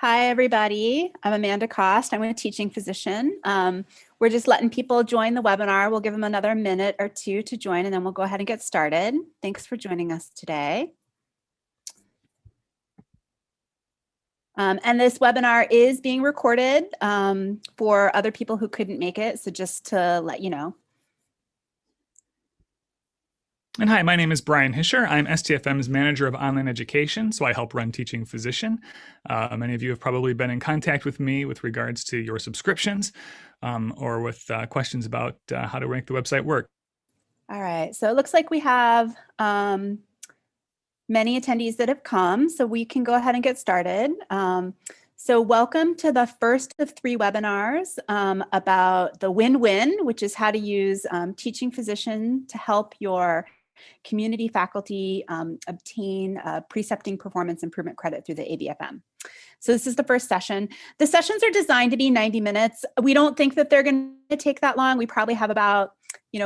Hi, everybody. I'm Amanda Kost. I'm a teaching physician. We're just letting people join the webinar. We'll give them another minute or two to join, and then we'll go ahead and get started. Thanks for joining us today. And this webinar is being recorded for other people who couldn't make it, so just to let you know. And hi, my name is Brian Hischier. I'm STFM's Manager of Online Education, so I help run Teaching Physician. Many of you have probably been in contact with me with regards to your subscriptions or with questions about how to make the website work. All right, so it looks like we have many attendees that have come, so we can go ahead and get started. So welcome to the first of 3 webinars about the win-win, which is how to use Teaching Physician to help your community faculty obtain precepting performance improvement credit through the ABFM. So this is the first session. The sessions are designed to be 90 minutes. We don't think that they're going to take that long. We probably have about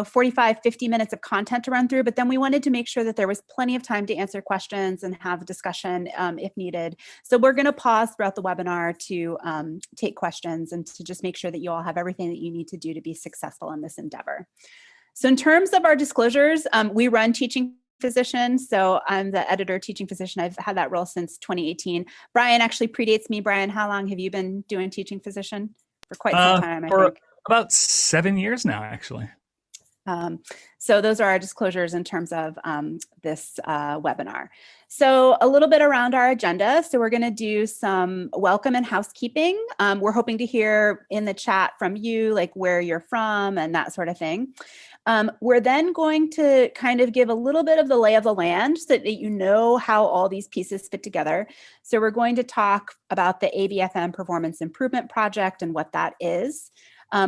45, 50 minutes of content to run through, but then we wanted to make sure that there was plenty of time to answer questions and have a discussion if needed. So we're going to pause throughout the webinar to take questions and to just make sure that you all have everything that you need to do to be successful in this endeavor. So in terms of our disclosures, we run Teaching Physician. So I'm the editor of Teaching Physician. I've had that role since 2018. Brian actually predates me. Brian, how long have you been doing Teaching Physician? For quite some time, I think. About 7 years now, actually. So those are our disclosures in terms of this webinar. So a little bit around our agenda. So we're going to do some welcome and housekeeping. We're hoping to hear in the chat from you, like where you're from and that sort of thing. We're then going to kind of give a little bit of the lay of the land so that you know how all these pieces fit together. So we're going to talk about the ABFM Performance Improvement Project and what that is.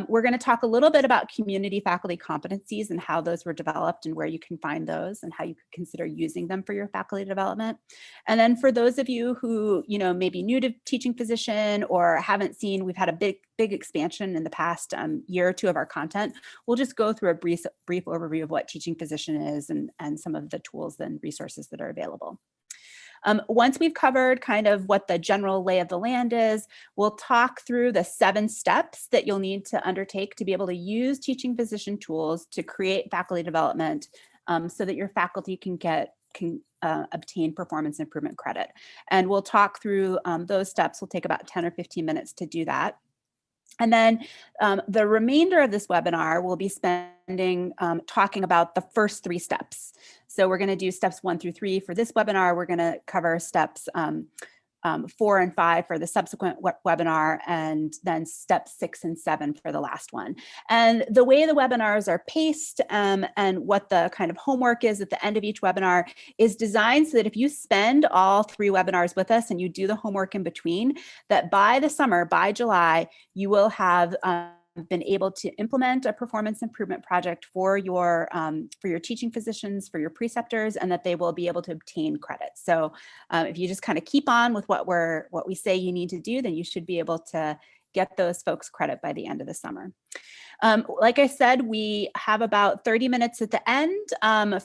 We're going to talk a little bit about community faculty competencies and how those were developed and where you can find those and how you could consider using them for your faculty development. And then for those of you who, may be new to Teaching Physician or haven't seen, we've had a big expansion in the past year or two of our content. We'll just go through a brief overview of what Teaching Physician is and some of the tools and resources that are available. Once we've covered kind of what the general lay of the land is, we'll talk through the 7 steps that you'll need to undertake to be able to use Teaching Physician tools to create faculty development so that your faculty can obtain performance improvement credit. And we'll talk through those steps. We'll take about 10 or 15 minutes to do that. And then the remainder of this webinar will be spending talking about the first 3 steps. So we're going to do steps 1 through 3 for this webinar. We're going to cover steps 4 and 5 for the subsequent webinar, and then steps 6 and 7 for the last one. And the way the webinars are paced and what the kind of homework is at the end of each webinar is designed so that if you spend all 3 webinars with us and you do the homework in between, that by the summer, by July, you will have been able to implement a performance improvement project for your teaching physicians, for your preceptors, and that they will be able to obtain credit. So if you just kind of keep on with what we say you need to do, then you should be able to get those folks credit by the end of the summer. Like I said, we have about 30 minutes at the end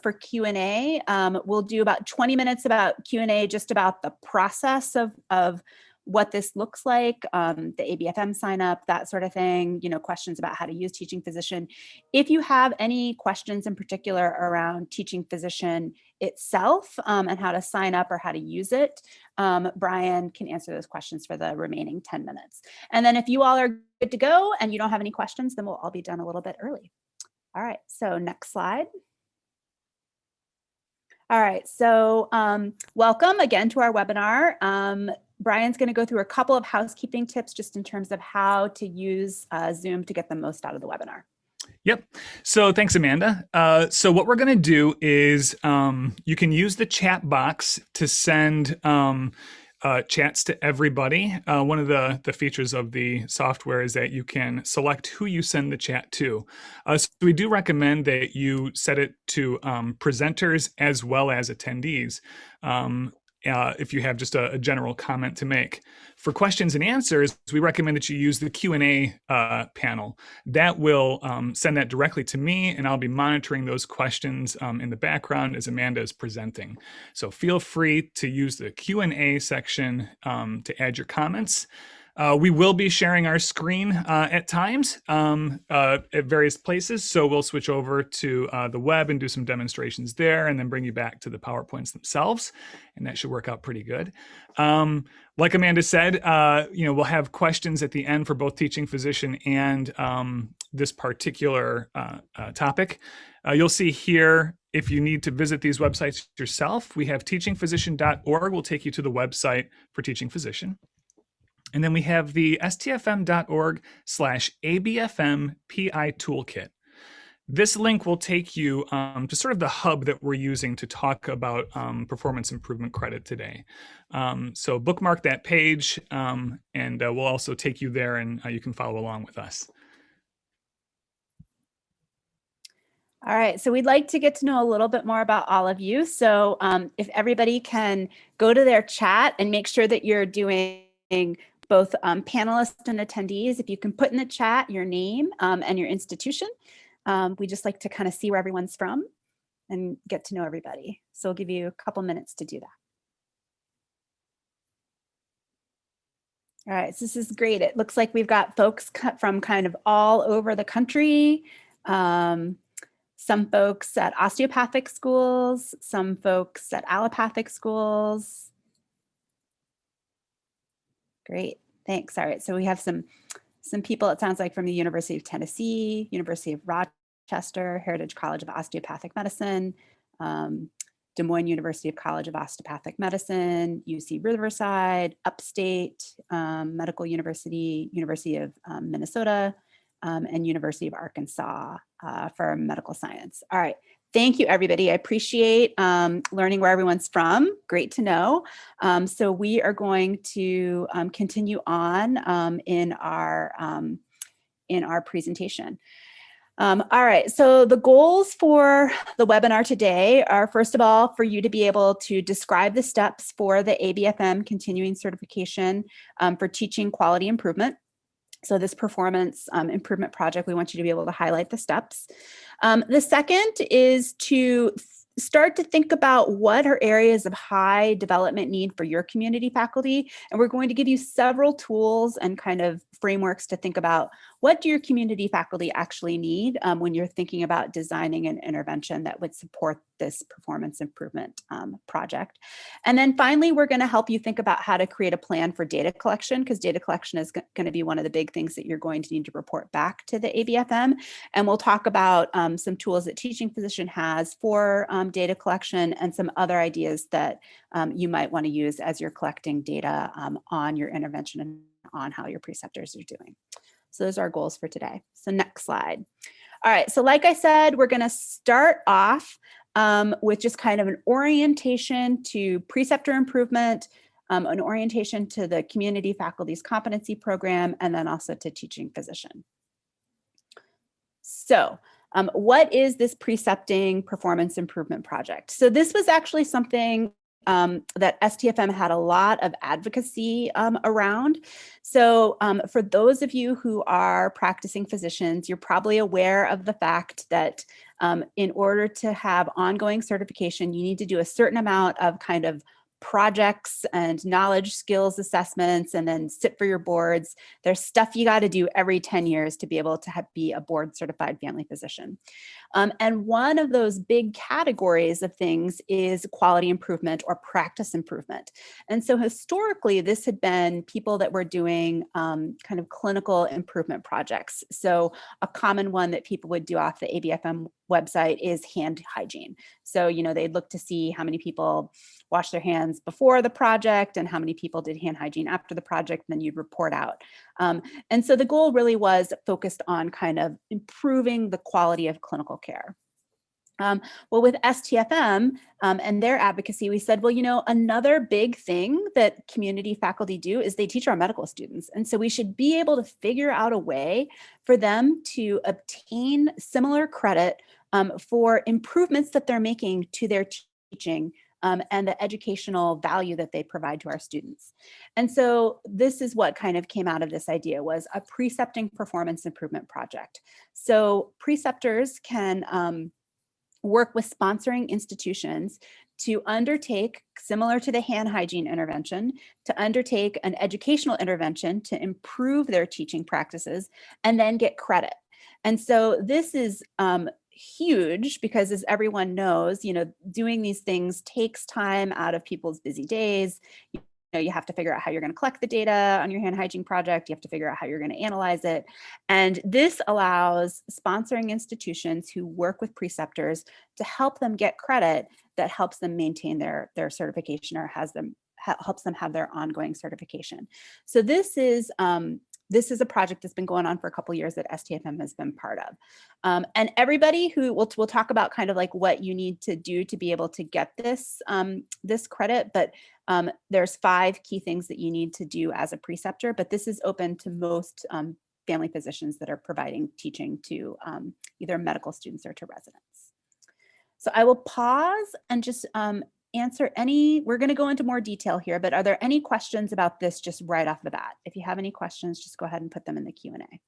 for Q&A. We'll do about 20 minutes about Q&A, just about the process of what this looks like, the ABFM sign up, that sort of thing, questions about how to use Teaching Physician. If you have any questions in particular around Teaching Physician itself and how to sign up or how to use it, Brian can answer those questions for the remaining 10 minutes. And then if you all are good to go and you don't have any questions, then we'll all be done a little bit early. All right, so next slide. All right, so welcome again to our webinar. Brian's going to go through a couple of housekeeping tips just in terms of how to use Zoom to get the most out of the webinar. Yep. So thanks, Amanda. So what we're going to do is you can use the chat box to send chats to everybody. One of the features of the software is that you can select who you send the chat to. So we do recommend that you set it to presenters as well as attendees. if you have just a general comment to make. For questions and answers, we recommend that you use the Q&A panel. That will send that directly to me, and I'll be monitoring those questions in the background as Amanda is presenting. So feel free to use the Q&A section to add your comments. We will be sharing our screen at times at various places. So we'll switch over to the web and do some demonstrations there, and then bring you back to the PowerPoints themselves. And that should work out pretty good. Like Amanda said, we'll have questions at the end for both teaching physician and this particular topic. You'll see here, if you need to visit these websites yourself, we have teachingphysician.org will take you to the website for teaching physician. And then we have the stfm.org/ABFM PI Toolkit. This link will take you to sort of the hub that we're using to talk about performance improvement credit today. So bookmark that page, and we'll also take you there, and you can follow along with us. All right, so we'd like to get to know a little bit more about all of you. So if everybody can go to their chat and make sure that you're doing both panelists and attendees, if you can put in the chat your name and your institution. We just like to kind of see where everyone's from and get to know everybody. So we'll give you a couple minutes to do that. All right, so this is great. It looks like we've got folks from kind of all over the country. Some folks at osteopathic schools, some folks at allopathic schools. Great, thanks. All right, so we have some people, it sounds like, from the University of Tennessee, University of Rochester, Heritage College of Osteopathic Medicine, Des Moines University of College of Osteopathic Medicine, UC Riverside, Upstate Medical University, University of Minnesota, and University of Arkansas for medical science. All right. Thank you, everybody. I appreciate learning where everyone's from. Great to know. So we are going to continue on in our presentation. All right, so the goals for the webinar today are, first of all, for you to be able to describe the steps for the ABFM continuing certification for teaching quality improvement. So this performance improvement project, we want you to be able to highlight the steps. The second is to start to think about what are areas of high development need for your community faculty. And we're going to give you several tools and kind of frameworks to think about what do your community faculty actually need when you're thinking about designing an intervention that would support this performance improvement project. And then finally, we're going to help you think about how to create a plan for data collection, because data collection is going to be one of the big things that you're going to need to report back to the ABFM. And we'll talk about some tools that Teaching Physician has for data collection and some other ideas that you might want to use as you're collecting data on your intervention and on how your preceptors are doing. So those are our goals for today. So next slide. All right, so like I said, we're going to start off with just kind of an orientation to preceptor improvement, an orientation to the community faculty's competency program, and then also to teaching physician. So what is this precepting performance improvement project? So this was actually something that STFM had a lot of advocacy around. So for those of you who are practicing physicians, you're probably aware of the fact that in order to have ongoing certification, you need to do a certain amount of kind of projects and knowledge skills assessments and then sit for your boards. There's stuff you got to do every 10 years to be able to be a board certified family physician. And one of those big categories of things is quality improvement or practice improvement. And so historically, this had been people that were doing kind of clinical improvement projects. So a common one that people would do off the ABFM website is hand hygiene. So, they'd look to see how many people wash their hands before the project and how many people did hand hygiene after the project, and then you'd report out. And so the goal really was focused on kind of improving the quality of clinical care. Well, with STFM and their advocacy, we said, well, another big thing that community faculty do is they teach our medical students. And so we should be able to figure out a way for them to obtain similar credit for improvements that they're making to their teaching and the educational value that they provide to our students. And so this is what kind of came out of this idea, was a precepting performance improvement project. So preceptors can work with sponsoring institutions to undertake, similar to the hand hygiene intervention, to undertake an educational intervention to improve their teaching practices and then get credit. And so this is huge because, as everyone knows, doing these things takes time out of people's busy days. You have to figure out how you're going to collect the data on your hand hygiene project. You have to figure out how you're going to analyze it. And this allows sponsoring institutions who work with preceptors to help them get credit that helps them maintain their certification, or helps them have their ongoing certification. So this is a project that's been going on for a couple of years that STFM has been part of. And everybody who we'll talk about kind of like what you need to do to be able to get this credit, but there's 5 key things that you need to do as a preceptor, but this is open to most family physicians that are providing teaching to either medical students or to residents. So I will pause and just answer any, we're going to go into more detail here, but are there any questions about this just right off the bat? If you have any questions, just go ahead and put them in the Q&A.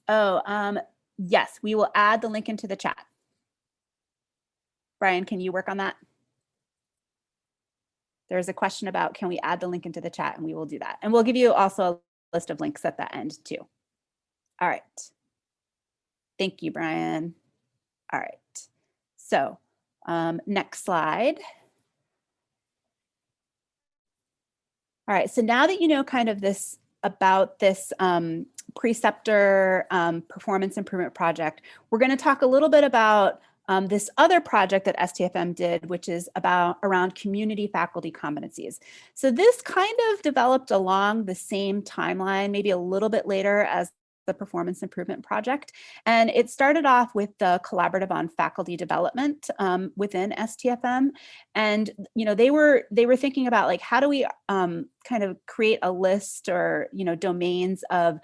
Oh, yes, we will add the link into the chat. Brian, can you work on that? There's a question about, can we add the link into the chat? And we will do that. And we'll give you also a list of links at the end too. All right. Thank you, Brian. All right. So next slide. All right. So now that you know kind of this about this preceptor performance improvement project, we're going to talk a little bit about this other project that STFM did, which is around community faculty competencies. So this kind of developed along the same timeline, maybe a little bit later, as the performance improvement project. And it started off with the collaborative on faculty development within STFM. And they were thinking about, like, how do we kind of create a list or domains of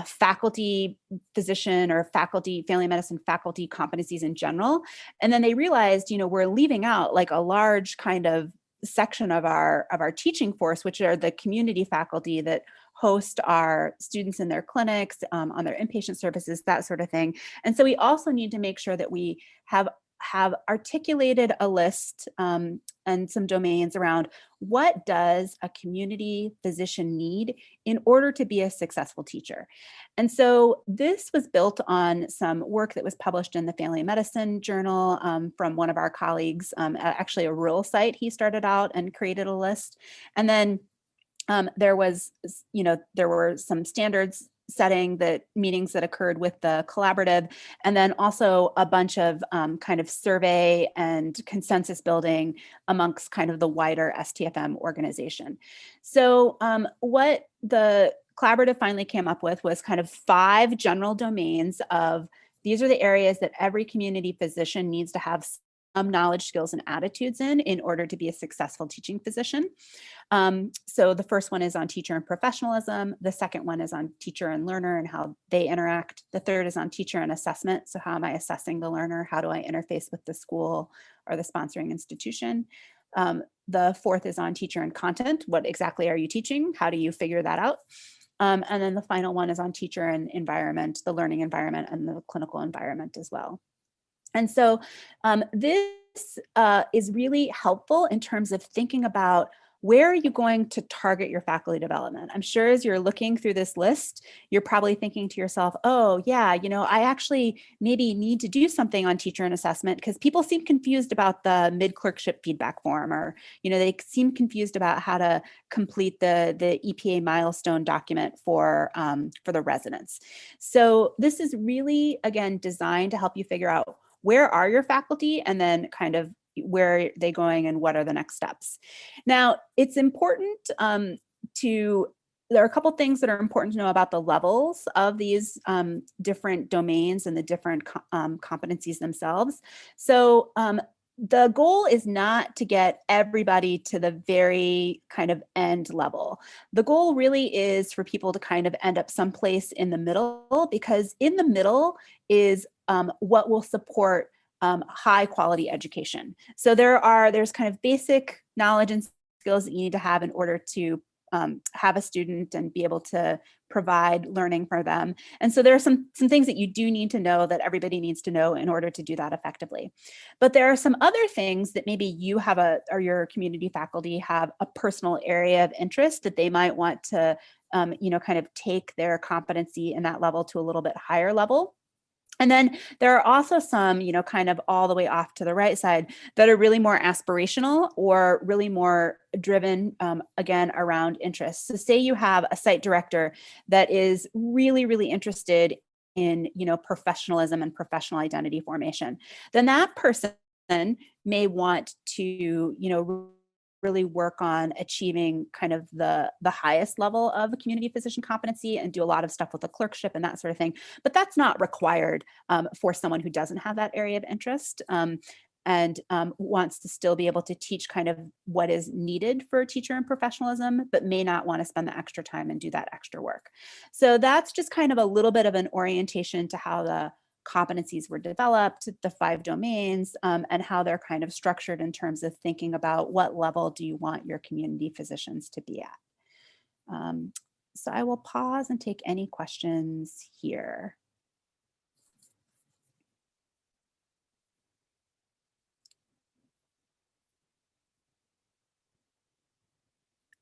faculty physician or faculty family medicine faculty competencies in general. And then they realized, we're leaving out like a large kind of section of our teaching force, which are the community faculty that host our students in their clinics, on their inpatient services, that sort of thing. And so we also need to make sure that we have articulated a list and some domains around what does a community physician need in order to be a successful teacher. And so this was built on some work that was published in the Family Medicine Journal from one of our colleagues, actually a rural site. He started out and created a list. And then there were some standards setting meetings that occurred with the collaborative, and then also a bunch of kind of survey and consensus building amongst kind of the wider STFM organization. So what the collaborative finally came up with was kind of 5 general domains of, these are the areas that every community physician needs to have some knowledge, skills, and attitudes in order to be a successful teaching physician. So the first one is on teacher and professionalism. The second one is on teacher and learner and how they interact. The third is on teacher and assessment. So how am I assessing the learner? How do I interface with the school or the sponsoring institution? The fourth is on teacher and content. What exactly are you teaching? How do you figure that out? And then the final one is on teacher and environment, the learning environment and the clinical environment as well. And so this is really helpful in terms of thinking about, where are you going to target your faculty development? I'm sure as you're looking through this list, you're probably thinking to yourself, oh yeah, I actually maybe need to do something on teacher and assessment, because people seem confused about the mid-clerkship feedback form, or they seem confused about how to complete the EPA milestone document for the residents. So this is really, again, designed to help you figure out, where are your faculty, and then kind of where are they going and what are the next steps. Now, it's important there are a couple things that are important to know about the levels of these different domains and the different competencies themselves. So the goal is not to get everybody to the very kind of end level. The goal really is for people to kind of end up someplace in the middle, because in the middle is what will support high quality education. So there's kind of basic knowledge and skills that you need to have in order to have a student and be able to provide learning for them. And so there are some things that you do need to know, that everybody needs to know in order to do that effectively. But there are some other things that maybe you have or your community faculty have a personal area of interest that they might want to, kind of take their competency in that level to a little bit higher level. And then there are also some, kind of all the way off to the right side that are really more aspirational or really more driven, again, around interests. So say you have a site director that is really, really interested in, professionalism and professional identity formation, then that person may want to, really work on achieving kind of the highest level of a community physician competency and do a lot of stuff with the clerkship and that sort of thing. But that's not required for someone who doesn't have that area of interest and wants to still be able to teach kind of what is needed for teacher and professionalism, but may not want to spend the extra time and do that extra work. So that's just kind of a little bit of an orientation to how the competencies were developed, the 5 domains, and how they're kind of structured in terms of thinking about what level do you want your community physicians to be at. So I will pause and take any questions here.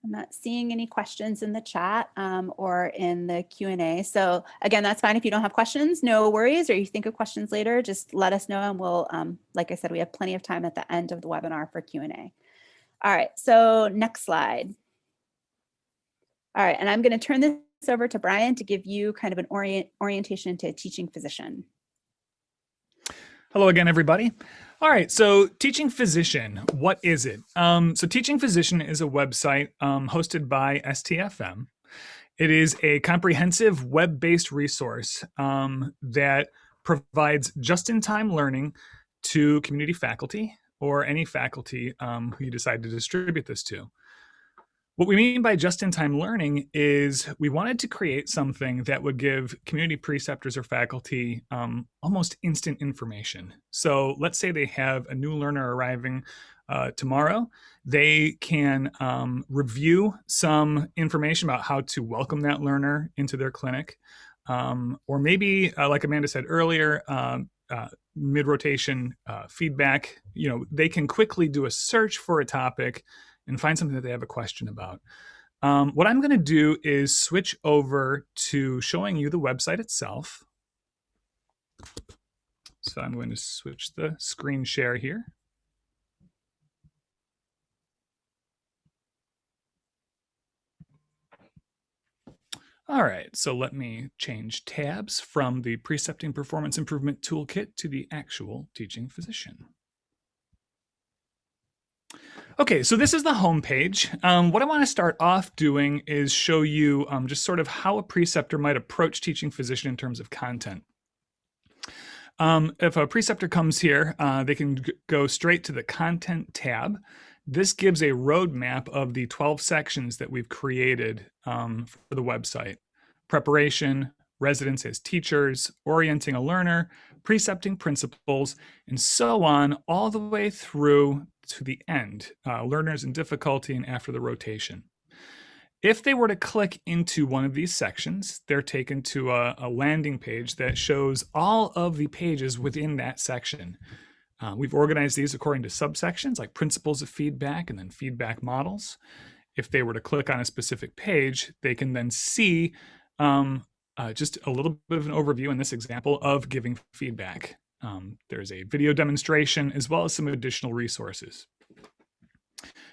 I'm not seeing any questions in the chat or in the Q&A. So again, that's fine if you don't have questions, no worries, or you think of questions later, just let us know and we'll, like I said, we have plenty of time at the end of the webinar for Q&A. All right, so next slide. All right, and I'm going to turn this over to Brian to give you kind of an orientation to teaching physician. Hello again, everybody. All right, so Teaching Physician, what is it? So Teaching Physician is a website hosted by STFM. It is a comprehensive web-based resource that provides just-in-time learning to community faculty or any faculty who you decide to distribute this to. What we mean by just-in-time learning is we wanted to create something that would give community preceptors or faculty almost instant information. So let's say they have a new learner arriving tomorrow. They can review some information about how to welcome that learner into their clinic. Or maybe, like Amanda said earlier, mid-rotation feedback. They can quickly do a search for a topic and find something that they have a question about. What I'm going to do is switch over to showing you the website itself. So I'm going to switch the screen share here. All right, so let me change tabs from the Precepting Performance Improvement Toolkit to the actual Teaching Physician. Okay, so this is the home page. What I want to start off doing is show you just sort of how a preceptor might approach teaching physician in terms of content. If a preceptor comes here, they can go straight to the Content tab. This gives a roadmap of the 12 sections that we've created for the website. Preparation, residents as teachers, orienting a learner, precepting principles, and so on, all the way through to the end, learners in difficulty and after the rotation. If they were to click into one of these sections, they're taken to a landing page that shows all of the pages within that section. We've organized these according to subsections like principles of feedback and then feedback models. If they were to click on a specific page, they can then see just a little bit of an overview in this example of giving feedback. There's a video demonstration as well as some additional resources.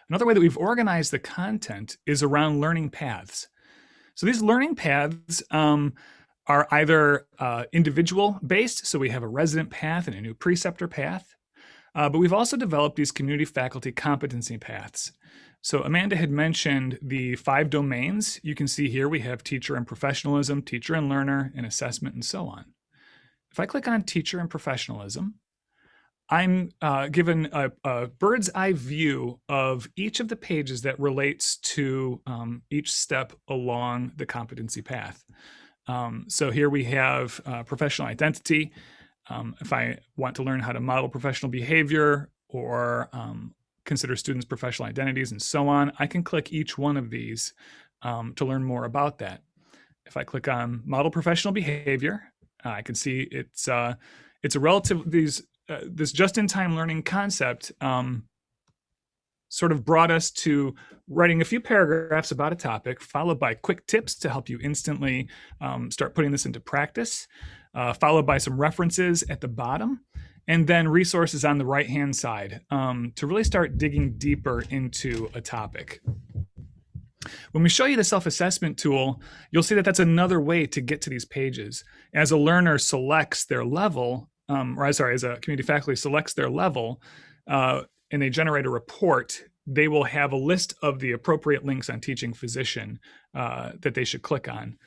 Another way that we've organized the content is around learning paths. So these learning paths are either individual based, so we have a resident path and a new preceptor path, but we've also developed these community faculty competency paths. So Amanda had mentioned the 5 domains. You can see here we have teacher and professionalism, teacher and learner, and assessment, and so on. If I click on teacher and professionalism, I'm given a bird's eye view of each of the pages that relates to each step along the competency path. So here we have professional identity. If I want to learn how to model professional behavior or consider students' professional identities and so on, I can click each one of these to learn more about that. If I click on model professional behavior, I can see it's a relative, this just-in-time learning concept sort of brought us to writing a few paragraphs about a topic, followed by quick tips to help you instantly start putting this into practice, followed by some references at the bottom, and then resources on the right-hand side to really start digging deeper into a topic. When we show you the self-assessment tool, you'll see that that's another way to get to these pages. As a learner selects their level, as a community faculty selects their level, and they generate a report, they will have a list of the appropriate links on Teaching Physician that they should click on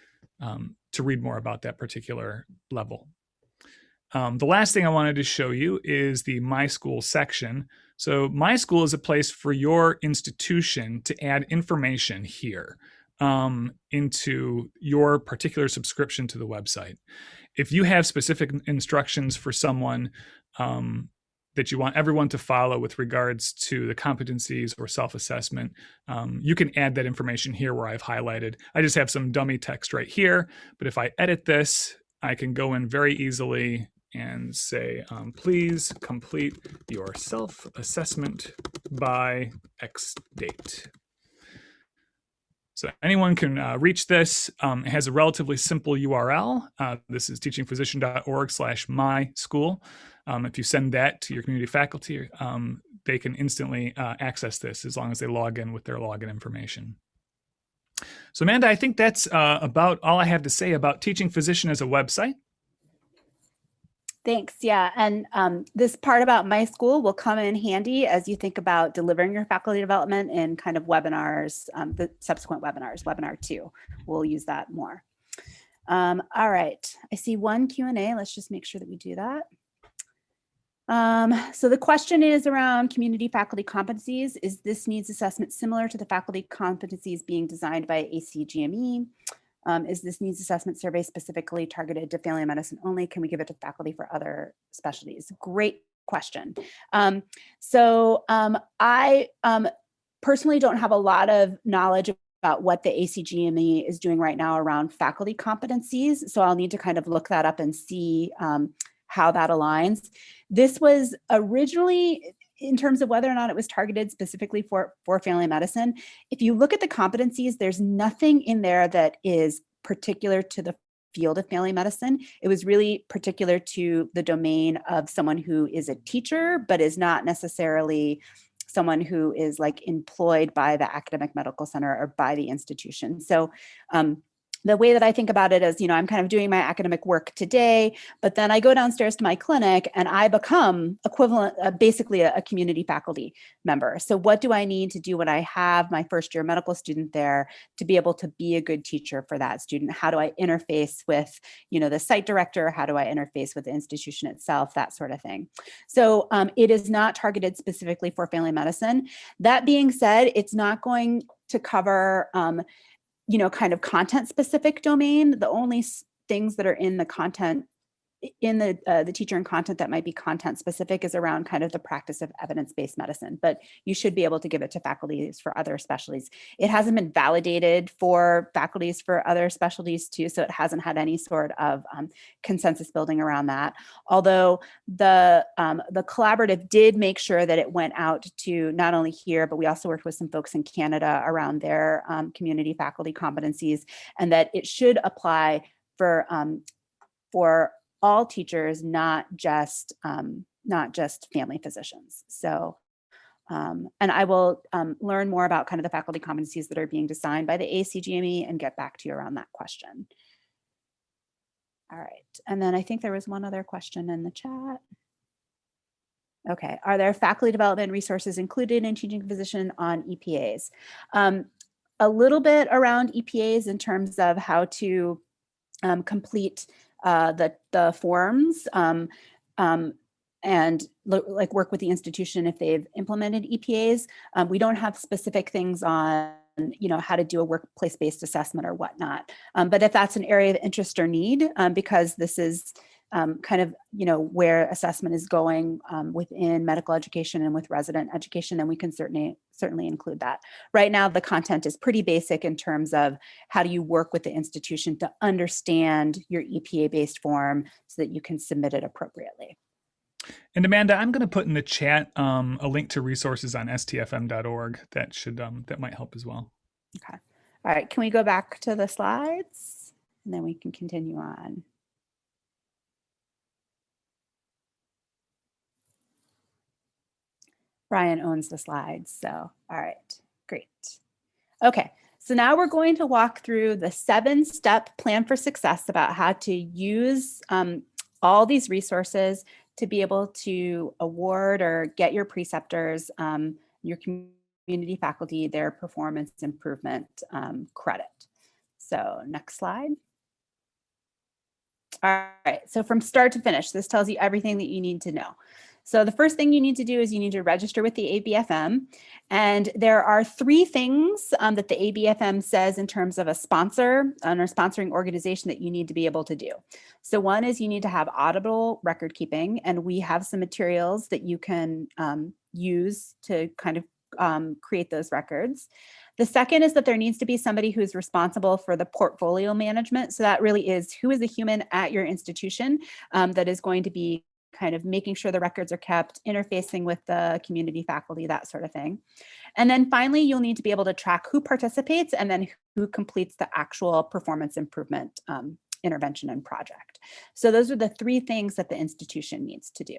to read more about that particular level. The last thing I wanted to show you is the My School section. So My School is a place for your institution to add information here into your particular subscription to the website. If you have specific instructions for someone that you want everyone to follow with regards to the competencies or self-assessment, you can add that information here where I've highlighted. I just have some dummy text right here, but if I edit this, I can go in very easily and say, please complete your self-assessment by X date. So anyone can reach this. It has a relatively simple URL. This is teachingphysician.org/myschool. If you send that to your community faculty, they can instantly access this as long as they log in with their login information. So Amanda, I think that's about all I have to say about Teaching Physician as a website. Thanks. Yeah. And this part about My School will come in handy as you think about delivering your faculty development in kind of webinars, the subsequent webinars, webinar 2. We'll use that more. All right. I see one Q&A. Let's just make sure that we do that. So the question is around community faculty competencies. Is this needs assessment similar to the faculty competencies being designed by ACGME? Is this needs assessment survey specifically targeted to family medicine only? Can we give it to faculty for other specialties? Great question. I personally don't have a lot of knowledge about what the ACGME is doing right now around faculty competencies. So I'll need to kind of look that up and see how that aligns. This was originally, in terms of whether or not it was targeted specifically for family medicine, if you look at the competencies, there's nothing in there that is particular to the field of family medicine. It was really particular to the domain of someone who is a teacher, but is not necessarily someone who is like employed by the academic medical center or by the institution. So the way that I think about it is, I'm kind of doing my academic work today, but then I go downstairs to my clinic and I become basically a community faculty member. So what do I need to do when I have my first year medical student there to be able to be a good teacher for that student? How do I interface with, the site director? How do I interface with the institution itself? That sort of thing. So it is not targeted specifically for family medicine. That being said, it's not going to cover kind of content specific domain. The only things that are in the content in the teacher and content that might be content specific is around kind of the practice of evidence-based medicine, but you should be able to give it to faculties for other specialties. It hasn't been validated for faculties for other specialties too, so it hasn't had any sort of consensus building around that. Although the collaborative did make sure that it went out to not only here, but we also worked with some folks in Canada around their community faculty competencies, and that it should apply for all teachers, not just family physicians. So, and I will learn more about kind of the faculty competencies that are being designed by the ACGME and get back to you around that question. All right, and then I think there was one other question in the chat. Okay, are there faculty development resources included in Teaching Physician on EPAs? A little bit around EPAs in terms of how to complete the forms. and like work with the institution if they've implemented EPAs. We don't have specific things on how to do a workplace-based assessment or whatnot. But if that's an area of interest or need, because this is kind of, where assessment is going within medical education and with resident education, then we can certainly include that. Right now, the content is pretty basic in terms of how do you work with the institution to understand your EPA-based form so that you can submit it appropriately. And Amanda, I'm going to put in the chat a link to resources on stfm.org that might help as well. Okay. All right. Can we go back to the slides and then we can continue on? Brian owns the slides, so all right, great. Okay, so now we're going to walk through the 7-step plan for success about how to use all these resources to be able to award or get your preceptors, your community faculty, their performance improvement credit. So next slide. All right, so from start to finish, this tells you everything that you need to know. So the first thing you need to do is you need to register with the ABFM. And there are 3 things that the ABFM says in terms of a sponsor or sponsoring organization that you need to be able to do. So one is you need to have auditable record keeping, and we have some materials that you can use to kind of create those records. The second is that there needs to be somebody who's responsible for the portfolio management. So that really is who is the human at your institution that is going to be kind of making sure the records are kept, interfacing with the community faculty, that sort of thing. And then finally, you'll need to be able to track who participates and then who completes the actual performance improvement intervention and project. So those are the 3 things that the institution needs to do.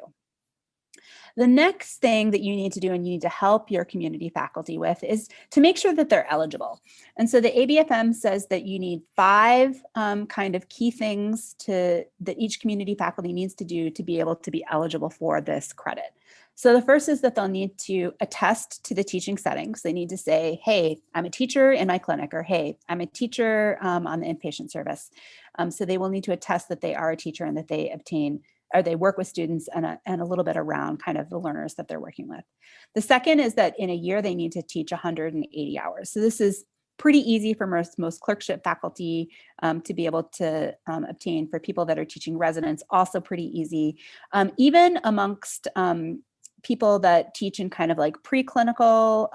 The next thing that you need to do and you need to help your community faculty with is to make sure that they're eligible. And so the ABFM says that you need 5 kind of key things that each community faculty needs to do to be able to be eligible for this credit. So the first is that they'll need to attest to the teaching settings. They need to say, hey, I'm a teacher in my clinic, or hey, I'm a teacher on the inpatient service. So they will need to attest that they are a teacher and that they obtain or they work with students and a little bit around kind of the learners that they're working with. The second is that in a year, they need to teach 180 hours. So this is pretty easy for most clerkship faculty to be able to obtain. For people that are teaching residents, also pretty easy. Even amongst people that teach in kind of like preclinical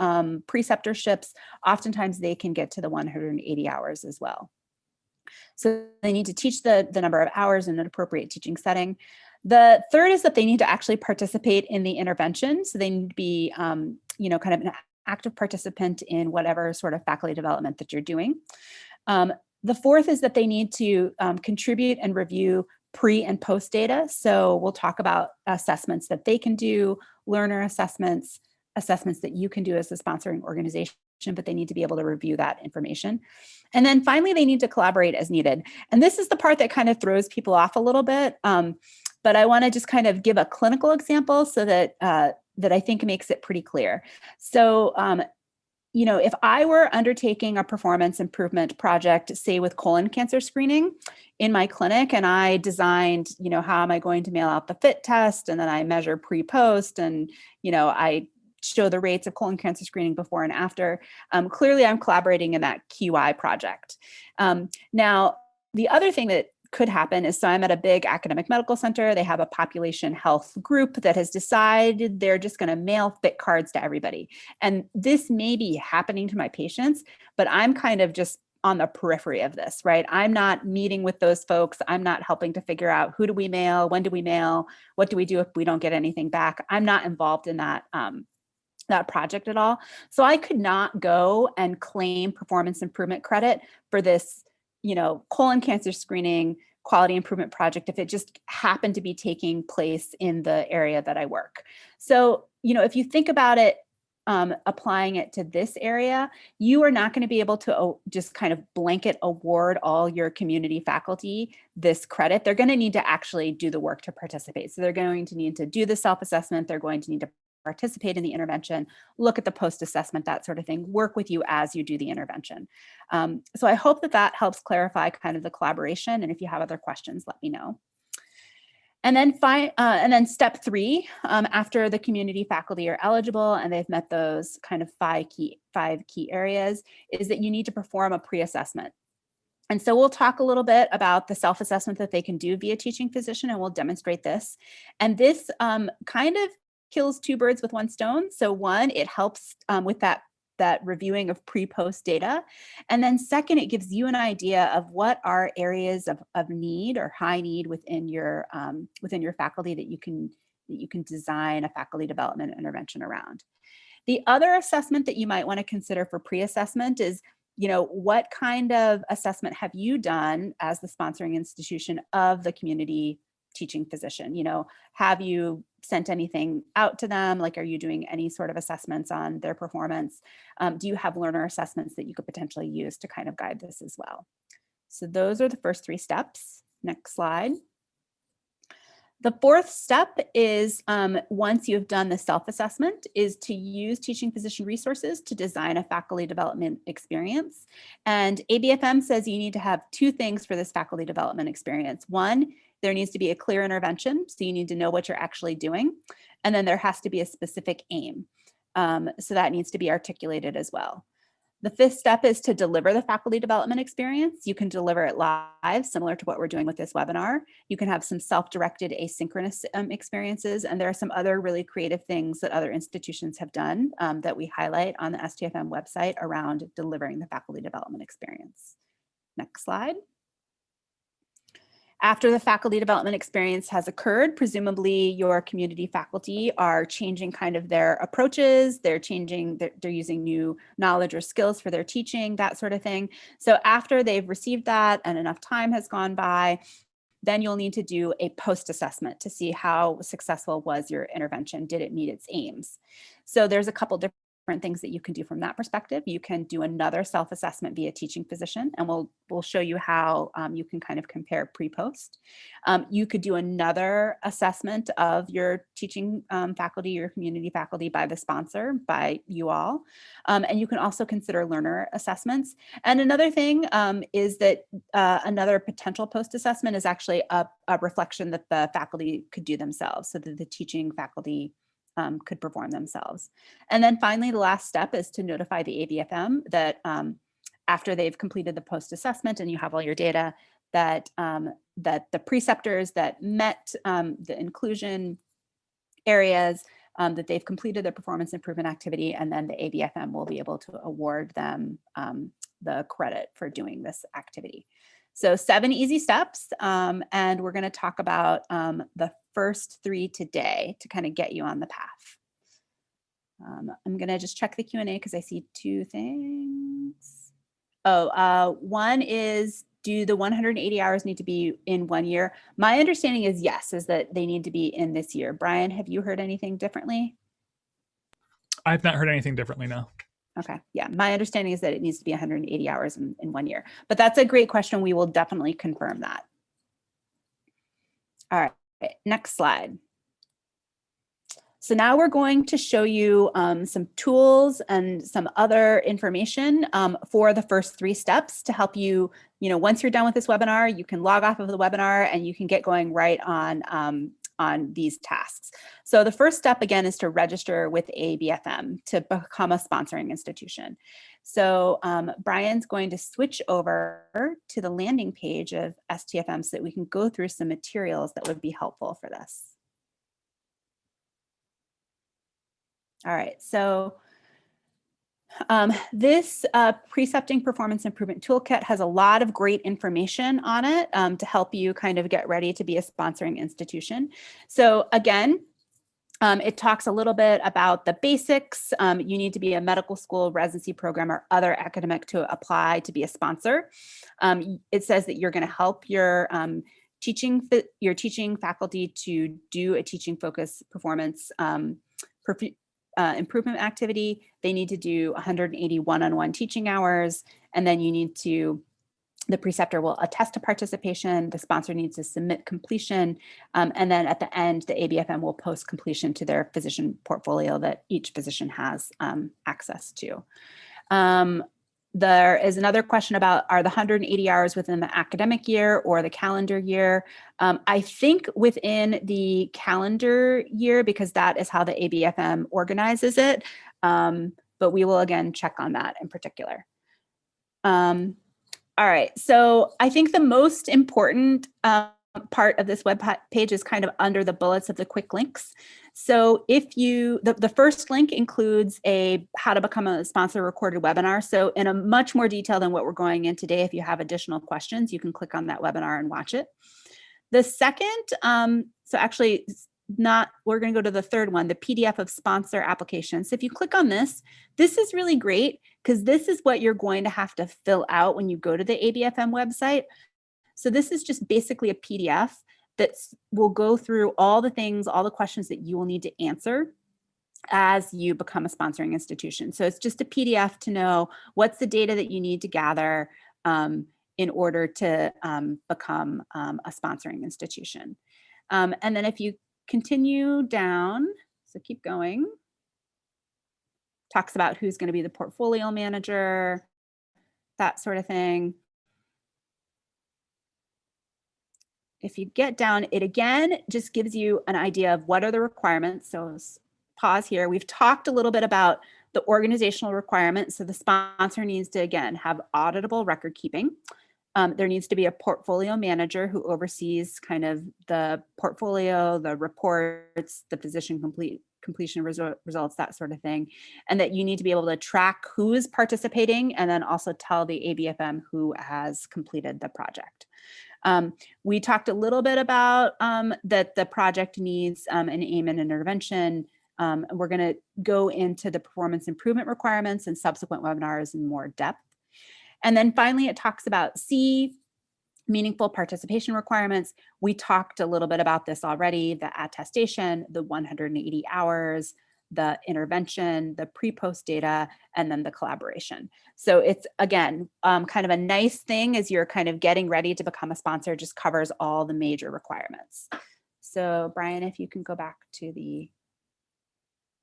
preceptorships, oftentimes they can get to the 180 hours as well. So they need to teach the number of hours in an appropriate teaching setting. The third is that they need to actually participate in the intervention. So they need to be, kind of an active participant in whatever sort of faculty development that you're doing. The fourth is that they need to contribute and review pre and post data. So we'll talk about assessments that they can do, learner assessments, assessments that you can do as a sponsoring organization, but they need to be able to review that information. And then finally, they need to collaborate as needed. And this is the part that kind of throws people off a little bit. But I want to just kind of give a clinical example so that that I think makes it pretty clear. So, if I were undertaking a performance improvement project, say with colon cancer screening in my clinic, and I designed, how am I going to mail out the FIT test, and then I measure pre-post, and, I show the rates of colon cancer screening before and after, clearly I'm collaborating in that QI project. Now, the other thing that could happen is, so I'm at a big academic medical center. They have a population health group that has decided they're just going to mail FIT cards to everybody. And this may be happening to my patients, but I'm kind of just on the periphery of this, right? I'm not meeting with those folks. I'm not helping to figure out who do we mail, when do we mail, what do we do if we don't get anything back. I'm not involved in that project at all. So I could not go and claim performance improvement credit for this, colon cancer screening quality improvement project if it just happened to be taking place in the area that I work. So, if you think about it, applying it to this area, you are not going to be able to just kind of blanket award all your community faculty this credit. They're going to need to actually do the work to participate. So they're going to need to do the self-assessment. They're going to need to participate in the intervention, look at the post-assessment, that sort of thing, work with you as you do the intervention. So I hope that helps clarify kind of the collaboration. And if you have other questions, let me know. And then step 3, after the community faculty are eligible and they've met those kind of five key areas, is that you need to perform a pre-assessment. And so we'll talk a little bit about the self-assessment that they can do via teaching physician, and we'll demonstrate this. And this kind of kills 2 birds with 1 stone. So one, it helps with that reviewing of pre-post data. And then second, it gives you an idea of what are areas of need or high need within your faculty that you can design a faculty development intervention around. The other assessment that you might want to consider for pre-assessment is, what kind of assessment have you done as the sponsoring institution of the community teaching physician? Have you sent anything out to them? Like, are you doing any sort of assessments on their performance? Do you have learner assessments that you could potentially use to kind of guide this as well? So those are the first 3 steps. Next slide. The 4th step is, once you've done the self-assessment, is to use teaching physician resources to design a faculty development experience. And ABFM says you need to have 2 things for this faculty development experience. 1, there needs to be a clear intervention, so you need to know what you're actually doing. And then there has to be a specific aim. So that needs to be articulated as well. The 5th step is to deliver the faculty development experience. You can deliver it live, similar to what we're doing with this webinar. You can have some self-directed asynchronous experiences, and there are some other really creative things that other institutions have done that we highlight on the STFM website around delivering the faculty development experience. Next slide. After the faculty development experience has occurred, presumably your community faculty are changing kind of their approaches, they're using new knowledge or skills for their teaching, that sort of thing. So after they've received that and enough time has gone by, then you'll need to do a post-assessment to see how successful was your intervention. Did it meet its aims? So there's a couple different things that you can do from that perspective. You can do another self-assessment via teaching physician, and we'll show you how you can kind of compare pre-post. You could do another assessment of your teaching faculty, your community faculty by the sponsor, by you all. And you can also consider learner assessments. And another thing is that another potential post-assessment is actually a reflection that the faculty could do themselves, so that the teaching faculty could perform themselves. And then finally, the last step is to notify the ABFM that after they've completed the post-assessment and you have all your data, that the preceptors that met the inclusion areas, that they've completed their performance improvement activity, and then the ABFM will be able to award them the credit for doing this activity. So 7 easy steps, and we're going to talk about the first 3 today to kind of get you on the path. I'm going to just check the Q&A because I see 2 things. One is, do the 180 hours need to be in 1 year? My understanding is yes, is that they need to be in this year. Brian, have you heard anything differently? I've not heard anything differently, no. Okay, yeah, my understanding is that it needs to be 180 hours in 1 year, but that's a great question. We will definitely confirm that. All right, next slide. So now we're going to show you some tools and some other information for the first 3 steps to help you, once you're done with this webinar, you can log off of the webinar and you can get going right on these tasks. So the first step, again, is to register with ABFM to become a sponsoring institution. So Brian's going to switch over to the landing page of STFM so that we can go through some materials that would be helpful for this. All right, so this Precepting Performance Improvement Toolkit has a lot of great information on it to help you kind of get ready to be a sponsoring institution. So again, it talks a little bit about the basics. You need to be a medical school, residency program, or other academic to apply to be a sponsor. It says that you're going to help your teaching faculty to do a teaching focus performance improvement activity. They need to do 180 one-on-one teaching hours, and then the preceptor will attest to participation, the sponsor needs to submit completion, and then at the end, the ABFM will post completion to their physician portfolio that each physician has access to. There is another question about, are the 180 hours within the academic year or the calendar year? I think within the calendar year, because that is how the ABFM organizes it. But we will again check on that in particular. All right, so I think the most important part of this web page is kind of under the bullets of the quick links. So if you, the first link includes a how to become a sponsor recorded webinar. So in a much more detail than what we're going in today, if you have additional questions, you can click on that webinar and watch it. The second, so actually not, we're going to go to the third one, the PDF of sponsor applications. So if you click on this, this is really great because this is what you're going to have to fill out when you go to the ABFM website. So this is just basically a PDF that will go through all the things, all the questions that you will need to answer as you become a sponsoring institution. So it's just a PDF to know what's the data that you need to gather in order to become a sponsoring institution. And then if you continue down, so keep going, talks about who's going to be the portfolio manager, that sort of thing. If you get down, it again just gives you an idea of what are the requirements. So pause here. We've talked a little bit about the organizational requirements. So the sponsor needs to, again, have auditable record keeping. There needs to be a portfolio manager who oversees kind of the portfolio, the reports, the physician completion results, that sort of thing. And that you need to be able to track who is participating and then also tell the ABFM who has completed the project. We talked a little bit about that the project needs an aim and intervention. And we're going to go into the performance improvement requirements in subsequent webinars in more depth. And then finally, it talks about C, meaningful participation requirements. We talked a little bit about this already, the attestation, the 180 hours, the intervention, the pre-post data, and then the collaboration. So it's, again, kind of a nice thing as you're kind of getting ready to become a sponsor, just covers all the major requirements. So Brian, if you can go back to the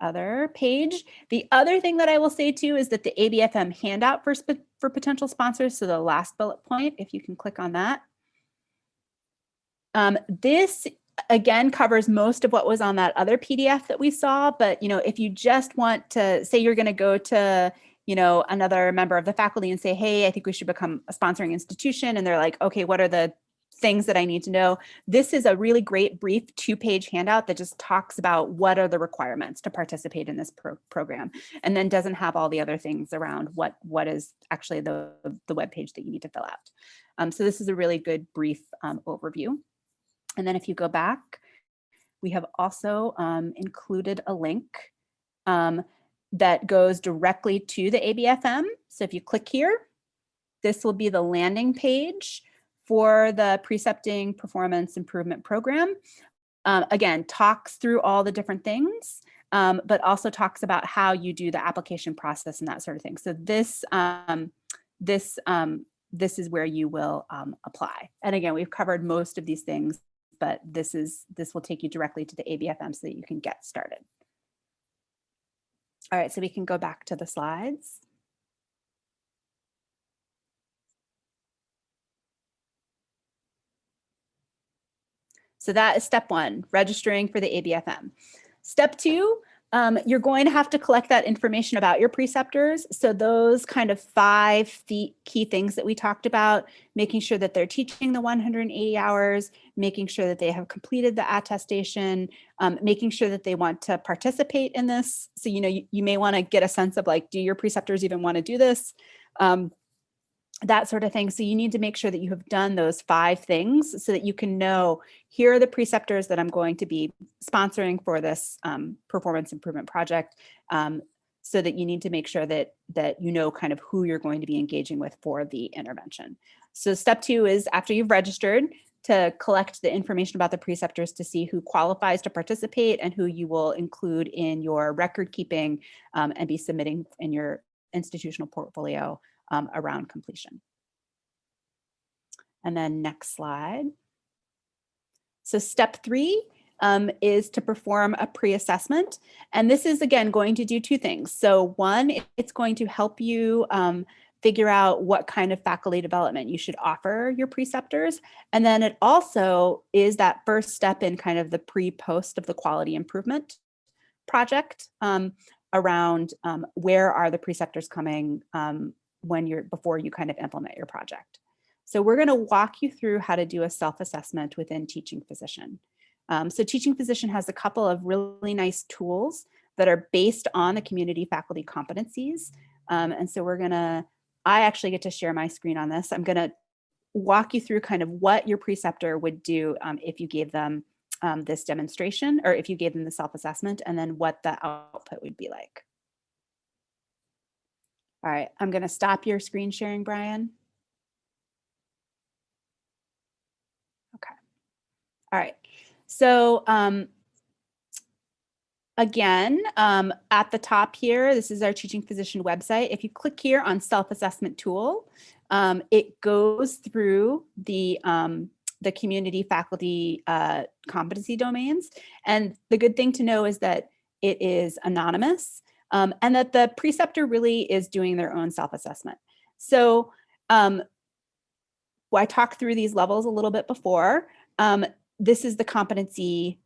other page. The other thing that I will say too is that the ABFM handout for potential sponsors, so the last bullet point, if you can click on that. This again covers most of what was on that other PDF that we saw, but if you just want to say you're going to go to another member of the faculty and say, hey, I think we should become a sponsoring institution, and they're like, okay, what are the things that I need to know? This is a really great brief 2-page handout that just talks about what are the requirements to participate in this program, and then doesn't have all the other things around what is actually the web page that you need to fill out. So this is a really good brief overview. And then if you go back, we have also included a link that goes directly to the ABFM. So if you click here, this will be the landing page for the Precepting Performance Improvement Program. Again, talks through all the different things, but also talks about how you do the application process and that sort of thing. So this is where you will apply. And again, we've covered most of these things, but this will take you directly to the ABFM so that you can get started. All right, so we can go back to the slides. So that is step 1, registering for the ABFM. Step 2, you're going to have to collect that information about your preceptors. So those kind of 5 key things that we talked about, making sure that they're teaching the 180 hours, making sure that they have completed the attestation, making sure that they want to participate in this. So, you may want to get a sense of like, do your preceptors even want to do this? That sort of thing. So you need to make sure that you have done those 5 things so that you can know, here are the preceptors that I'm going to be sponsoring for this performance improvement project, so that you need to make sure that you know kind of who you're going to be engaging with for the intervention. So step 2 is, after you've registered, to collect the information about the preceptors to see who qualifies to participate and who you will include in your record keeping and be submitting in your institutional portfolio around completion. And then next slide. So step 3 is to perform a pre-assessment. And this is, again, going to do 2 things. So one, it's going to help you figure out what kind of faculty development you should offer your preceptors. And then it also is that first step in kind of the pre-post of the quality improvement project around where are the preceptors coming before you kind of implement your project. So we're going to walk you through how to do a self-assessment within Teaching Physician. So Teaching Physician has a couple of really nice tools that are based on the community faculty competencies. And so I actually get to share my screen on this. I'm going to walk you through kind of what your preceptor would do if you gave them this demonstration, or if you gave them the self-assessment, and then what the output would be like. All right, I'm going to stop your screen sharing, Brian. Okay. All right. So again, at the top here, this is our Teaching Physician website. If you click here on self-assessment tool, it goes through the community faculty competency domains. And the good thing to know is that it is anonymous and that the preceptor really is doing their own self-assessment. So I talked through these levels a little bit before. This is the competency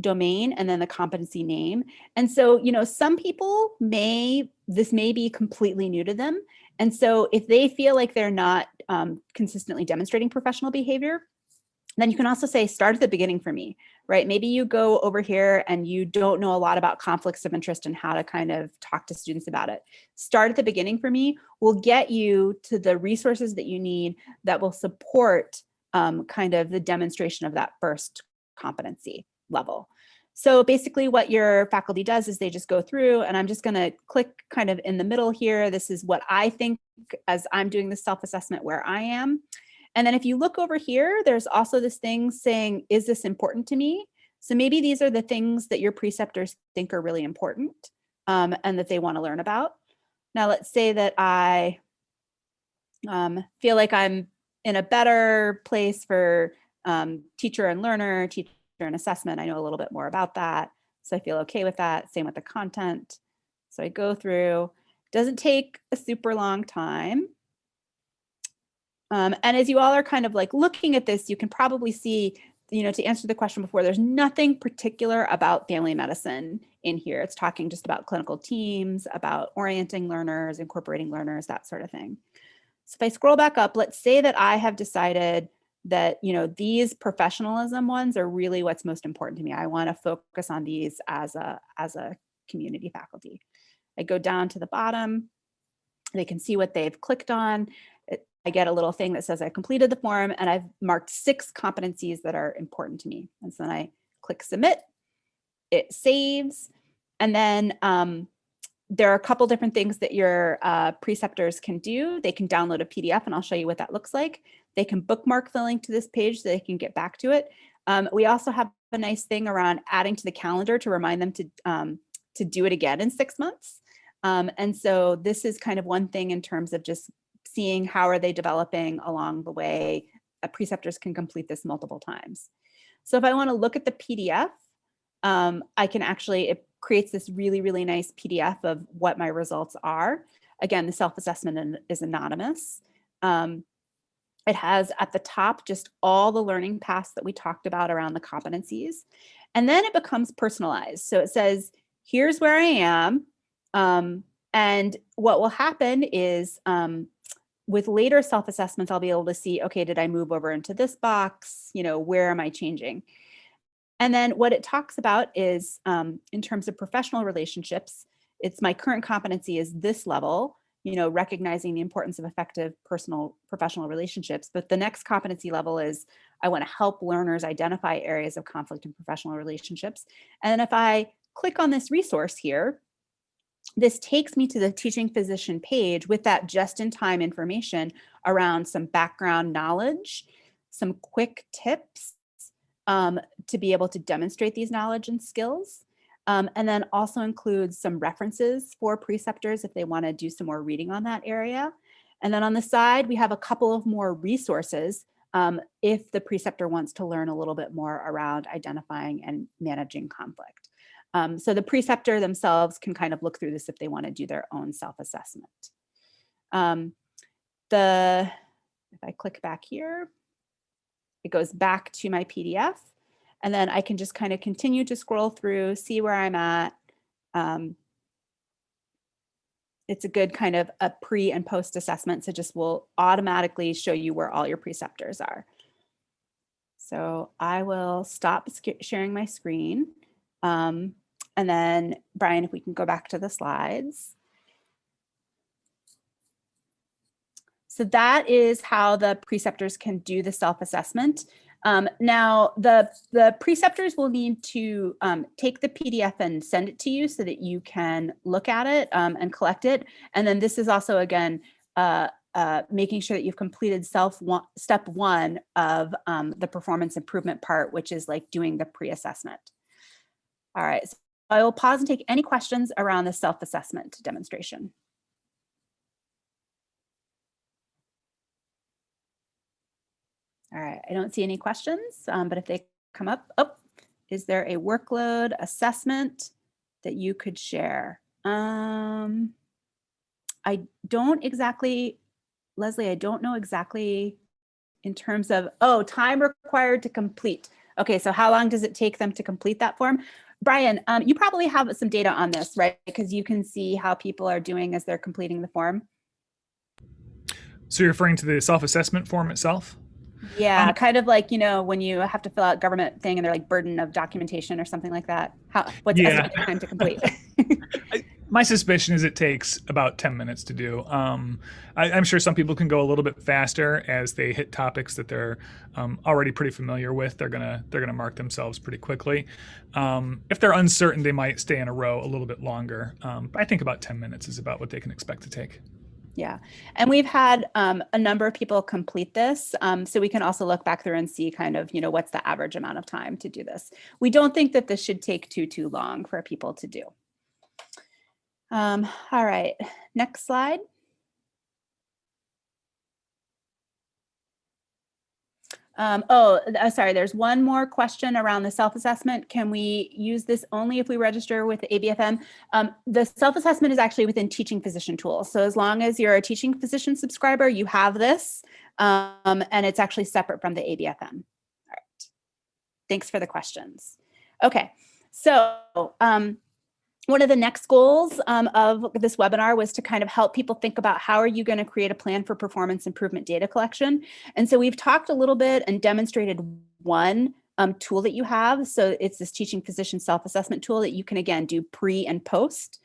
domain and then the competency name. And so, some people this may be completely new to them. And so if they feel like they're not consistently demonstrating professional behavior, then you can also say, start at the beginning for me, right? Maybe you go over here and you don't know a lot about conflicts of interest and how to kind of talk to students about it. Start at the beginning for me will get you to the resources that you need that will support kind of the demonstration of that first competency level. So basically what your faculty does is they just go through, and I'm just going to click kind of in the middle here. This is what I think as I'm doing the self-assessment where I am. And then if you look over here, there's also this thing saying, is this important to me? So maybe these are the things that your preceptors think are really important and that they want to learn about. Now, let's say that I feel like I'm in a better place for teacher and learner, teacher and assessment. I know a little bit more about that. So I feel okay with that. Same with the content. So I go through, doesn't take a super long time. And as you all are kind of like looking at this, you can probably see, to answer the question before, there's nothing particular about family medicine in here. It's talking just about clinical teams, about orienting learners, incorporating learners, that sort of thing. So if I scroll back up, let's say that I have decided that, these professionalism ones are really what's most important to me. I want to focus on these as a community faculty. I go down to the bottom. They can see what they've clicked on. I get a little thing that says I completed the form and I've marked 6 competencies that are important to me. And so then I click submit, it saves. And then there are a couple different things that your preceptors can do. They can download a PDF, and I'll show you what that looks like. They can bookmark the link to this page so they can get back to it. We also have a nice thing around adding to the calendar to remind them to do it again in 6 months. And so this is kind of one thing in terms of just seeing how are they developing along the way. Preceptors can complete this multiple times. So if I want to look at the PDF, I can actually, it creates this really, really nice PDF of what my results are. Again, the self-assessment is anonymous. It has at the top just all the learning paths that we talked about around the competencies. And then it becomes personalized. So it says, here's where I am. And what will happen is with later self-assessments, I'll be able to see, okay, did I move over into this box? Where am I changing? And then what it talks about is in terms of professional relationships, it's my current competency is this level, recognizing the importance of effective professional relationships. But the next competency level is I want to help learners identify areas of conflict in professional relationships. And then if I click on this resource here, this takes me to the Teaching Physician page with that just-in-time information around some background knowledge, some quick tips to be able to demonstrate these knowledge and skills. And then also includes some references for preceptors if they want to do some more reading on that area. And then on the side, we have a couple of more resources if the preceptor wants to learn a little bit more around identifying and managing conflict. So the preceptor themselves can kind of look through this if they want to do their own self-assessment. if I click back here, it goes back to my PDF, and then I can just kind of continue to scroll through, see where I'm at. It's a good kind of a pre and post assessment, so just will automatically show you where all your preceptors are. So I will stop sharing my screen. And then Brian, if we can go back to the slides. So that is how the preceptors can do the self-assessment. Now, the preceptors will need to take the PDF and send it to you so that you can look at it and collect it. And then this is also, again, making sure that you've completed step one of the performance improvement part, which is like doing the pre-assessment. All right, so I will pause and take any questions around the self-assessment demonstration. All right, I don't see any questions, but if they come up, is there a workload assessment that you could share? I don't exactly, Leslie, I don't know exactly in terms of, time required to complete. Okay, so how long does it take them to complete that form? Brian, you probably have some data on this, right? Because you can see how people are doing as they're completing the form. So you're referring to the self-assessment form itself? Yeah, kind of like, when you have to fill out government thing and they're like burden of documentation or something like that. What's estimated time to complete? My suspicion is it takes about 10 minutes to do. I'm sure some people can go a little bit faster as they hit topics that they're already pretty familiar with. They're gonna mark themselves pretty quickly. If they're uncertain, they might stay in a row a little bit longer. But I think about 10 minutes is about what they can expect to take. Yeah, and we've had a number of people complete this, so we can also look back through and see kind of, what's the average amount of time to do this. We don't think that this should take too long for people to do. All right, next slide. Sorry, there's one more question around the self-assessment. Can we use this only if we register with ABFM? The self-assessment is actually within teaching physician tools. So as long as you're a teaching physician subscriber, you have this, and it's actually separate from the ABFM. All right, thanks for the questions. Okay, so one of the next goals of this webinar was to kind of help people think about how are you going to create a plan for performance improvement data collection. And so we've talked a little bit and demonstrated one tool that you have. So it's this teaching physician self-assessment tool that you can, again, do pre and post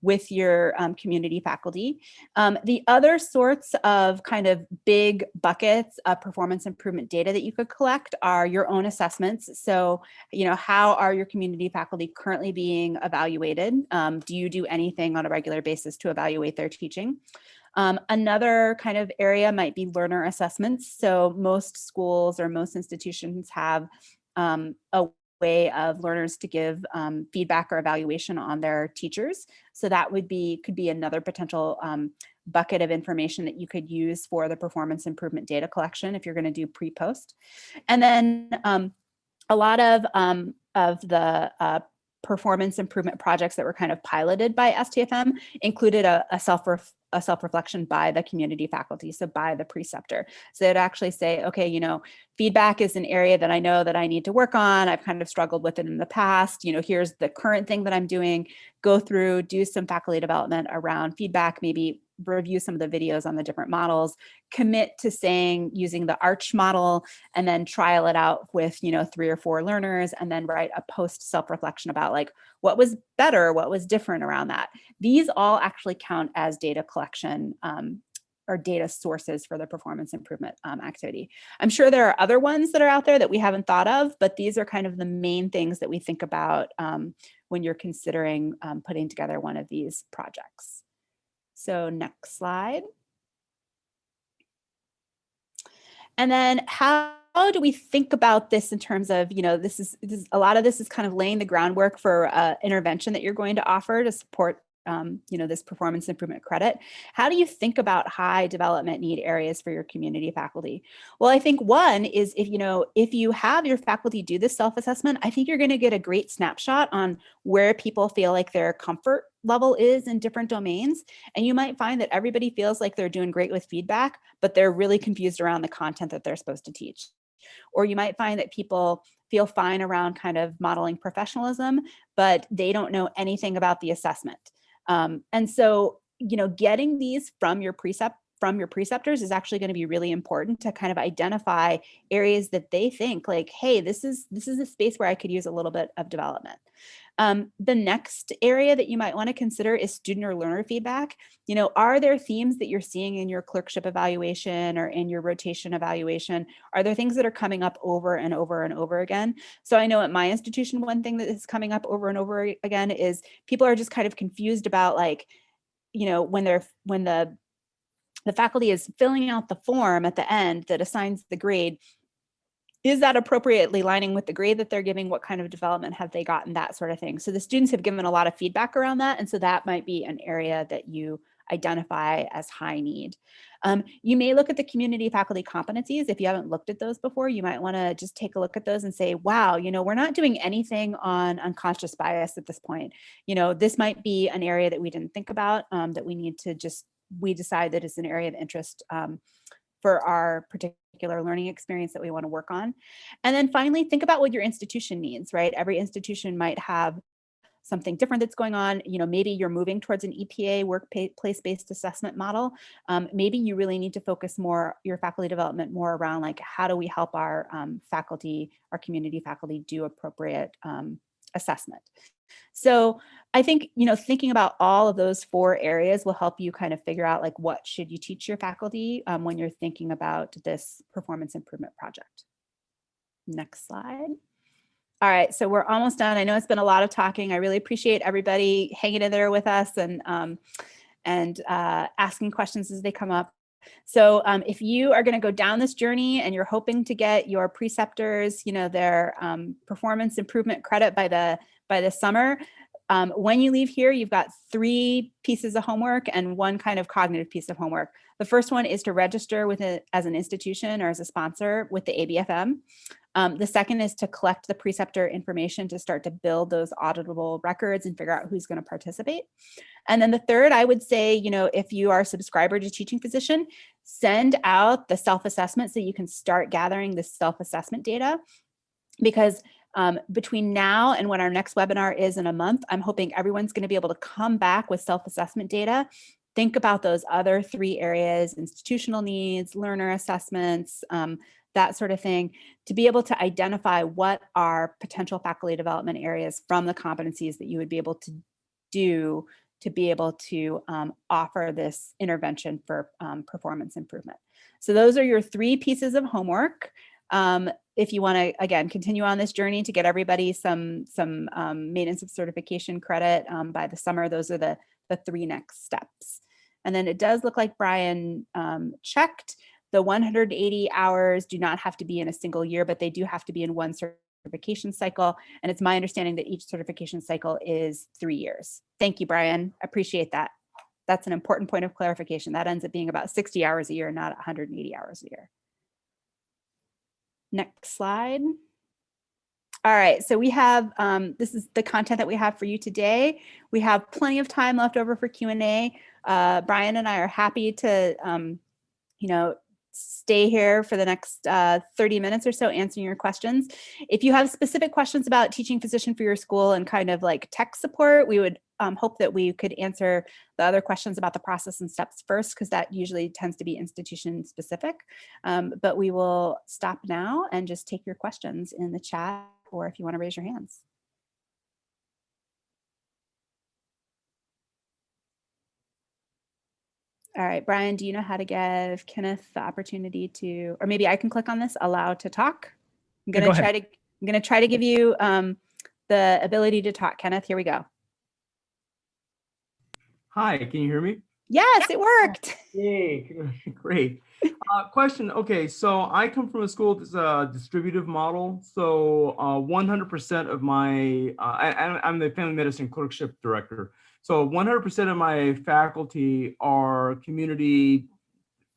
with your community faculty. The other sorts of kind of big buckets of performance improvement data that you could collect are your own assessments. So, how are your community faculty currently being evaluated? Do you do anything on a regular basis to evaluate their teaching? Another kind of area might be learner assessments. So most schools or most institutions have a way of learners to give feedback or evaluation on their teachers. So that could be another potential bucket of information that you could use for the performance improvement data collection if you're going to do pre-post. And then a lot of the performance improvement projects that were kind of piloted by STFM included a self-reflection by the community faculty, so by the preceptor. So they'd actually say, okay, feedback is an area that I know that I need to work on. I've kind of struggled with it in the past. Here's the current thing that I'm doing. Go through, do some faculty development around feedback, maybe review some of the videos on the different models, commit to using the ARCH model, and then trial it out with 3 or 4 learners, and then write a post self-reflection about like what was better, what was different around that. These all actually count as data collection or data sources for the performance improvement activity. I'm sure there are other ones that are out there that we haven't thought of, but these are kind of the main things that we think about when you're considering putting together one of these projects. So next slide. And then how do we think about this in terms of, this is a lot of this is kind of laying the groundwork for intervention that you're going to offer to support this performance improvement credit. How do you think about high development need areas for your community faculty? Well, I think one is if you have your faculty do this self-assessment, I think you're going to get a great snapshot on where people feel like their comfort level is in different domains. And you might find that everybody feels like they're doing great with feedback, but they're really confused around the content that they're supposed to teach. Or you might find that people feel fine around kind of modeling professionalism, but they don't know anything about the assessment. And so, getting these from your preceptors is actually going to be really important to kind of identify areas that they think like, hey, this is a space where I could use a little bit of development. The next area that you might want to consider is student or learner feedback. Are there themes that you're seeing in your clerkship evaluation or in your rotation evaluation? Are there things that are coming up over and over and over again? So I know at my institution, one thing that is coming up over and over again is people are just kind of confused about like, when the faculty is filling out the form at the end that assigns the grade, is that appropriately lining with the grade that they're giving? What kind of development have they gotten? That sort of thing. So the students have given a lot of feedback around that. And so that might be an area that you identify as high need. You may look at the community faculty competencies. If you haven't looked at those before, you might want to just take a look at those and say, wow, we're not doing anything on unconscious bias at this point. This might be an area that we didn't think about, that we need to we decide that it's an area of interest for our particular learning experience that we want to work on. And then finally, think about what your institution needs, right? Every institution might have something different that's going on. Maybe you're moving towards an EPA workplace-based assessment model. Maybe you really need to focus your faculty development more around like, how do we help our faculty, our community faculty do appropriate assessment? So I think, thinking about all of those 4 areas will help you kind of figure out like, what should you teach your faculty when you're thinking about this performance improvement project. Next slide. All right, so we're almost done. I know it's been a lot of talking. I really appreciate everybody hanging in there with us and asking questions as they come up. So if you are going to go down this journey and you're hoping to get your preceptors, their performance improvement credit by the summer, when you leave here, you've got 3 pieces of homework and 1 kind of cognitive piece of homework. The first one is to register with it as an institution or as a sponsor with the ABFM. The second is to collect the preceptor information to start to build those auditable records and figure out who's going to participate. And then the third, I would say, if you are a subscriber to Teaching Physician, send out the self-assessment so you can start gathering the self-assessment data. Because between now and when our next webinar is in a month, I'm hoping everyone's going to be able to come back with self-assessment data. Think about those other 3 areas: institutional needs, learner assessments, that sort of thing, to be able to identify what are potential faculty development areas from the competencies that you would be able to do to be able to offer this intervention for performance improvement. So those are your 3 pieces of homework. If you want to, again, continue on this journey to get everybody some maintenance of certification credit by the summer, those are the 3 next steps. And then it does look like Brian checked. The 180 hours do not have to be in a single year, but they do have to be in 1 certification cycle. And it's my understanding that each certification cycle is 3 years. Thank you, Brian. Appreciate that. That's an important point of clarification. That ends up being about 60 hours a year, not 180 hours a year. Next slide. All right, so we have, this is the content that we have for you today. We have plenty of time left over for Q&A. Brian and I are happy to, stay here for the next 30 minutes or so answering your questions. If you have specific questions about Teaching Physician for your school and kind of like tech support, we would hope that we could answer the other questions about the process and steps first, because that usually tends to be institution specific. But we will stop now and just take your questions in the chat, or if you want to raise your hands. All right, Brian, do you know how to give Kenneth the opportunity to, or maybe I can click on this, allow to talk? I'm going to try to give you the ability to talk. Kenneth, here we go. Hi, can you hear me? Yes, it worked. Yay, great. Question, okay, so I come from a school that's a distributive model. So 100% of my, I'm the family medicine clerkship director. So 100% of my faculty are community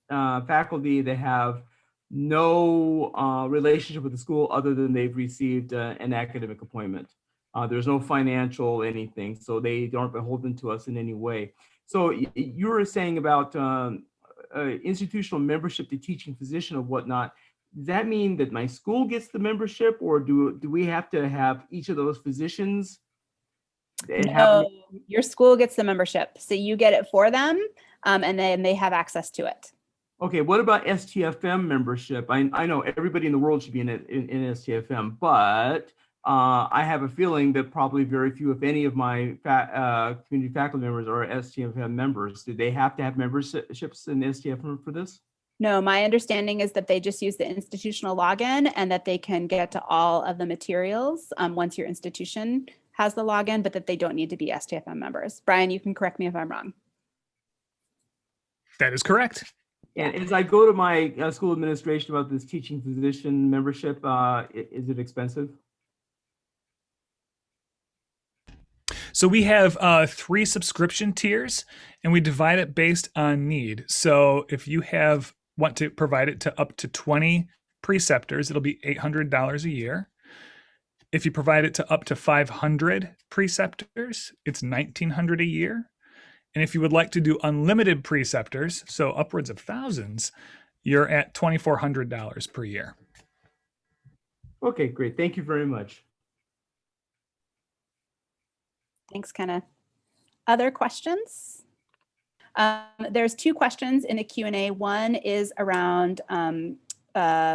faculty that have no relationship with the school other than they've received an academic appointment. There's no financial anything, so they aren't beholden to us in any way. So you were saying about institutional membership to teaching physician or whatnot. Does that mean that my school gets the membership, or do we have to have each of those physicians? No, your school gets the membership, so you get it for them, and then they have access to it. Okay, what about STFM membership? I know everybody in the world should be in STFM, but I have a feeling that probably very few, if any, of my community faculty members are STFM members. Do they have to have memberships in STFM for this? No, my understanding is that they just use the institutional login and that they can get to all of the materials once your institution has the login, but that they don't need to be STFM members. Brian, you can correct me if I'm wrong. That is correct. And as I go to my school administration about this teaching physician membership, is it expensive? So we have 3 subscription tiers, and we divide it based on need. So if you want to provide it to up to 20 preceptors, it'll be $800 a year. If you provide it to up to 500 preceptors, it's $1,900 a year. And if you would like to do unlimited preceptors, so upwards of thousands, you're at $2,400 per year. Okay, great. Thank you very much. Thanks, Kenneth. Other questions? There's 2 questions in the Q&A. One is around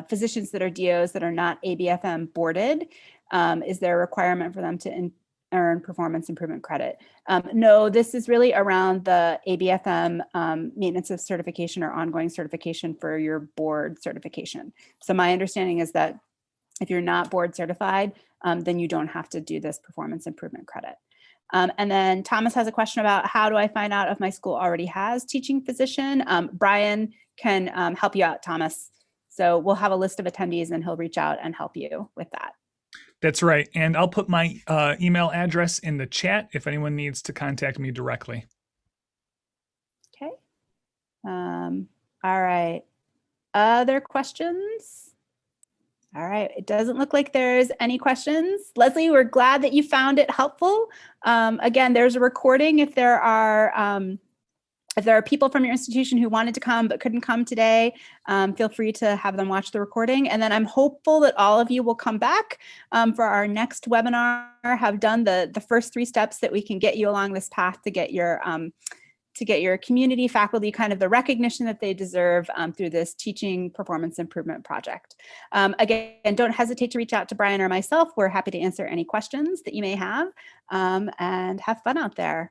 physicians that are DOs that are not ABFM boarded. Is there a requirement for them to earn performance improvement credit? No, this is really around the ABFM maintenance of certification or ongoing certification for your board certification. So my understanding is that if you're not board certified, then you don't have to do this performance improvement credit. And then Thomas has a question about how do I find out if my school already has teaching physician? Brian can help you out, Thomas. So we'll have a list of attendees and he'll reach out and help you with that. That's right. And I'll put my email address in the chat if anyone needs to contact me directly. Okay. All right. Other questions? All right. It doesn't look like there's any questions. Leslie, we're glad that you found it helpful. Again, there's a recording if there are people from your institution who wanted to come but couldn't come today, feel free to have them watch the recording. And then I'm hopeful that all of you will come back for our next webinar, have done the first 3 steps that we can get you along this path to get your community faculty kind of the recognition that they deserve through this teaching performance improvement project. Again, don't hesitate to reach out to Brian or myself. We're happy to answer any questions that you may have and have fun out there.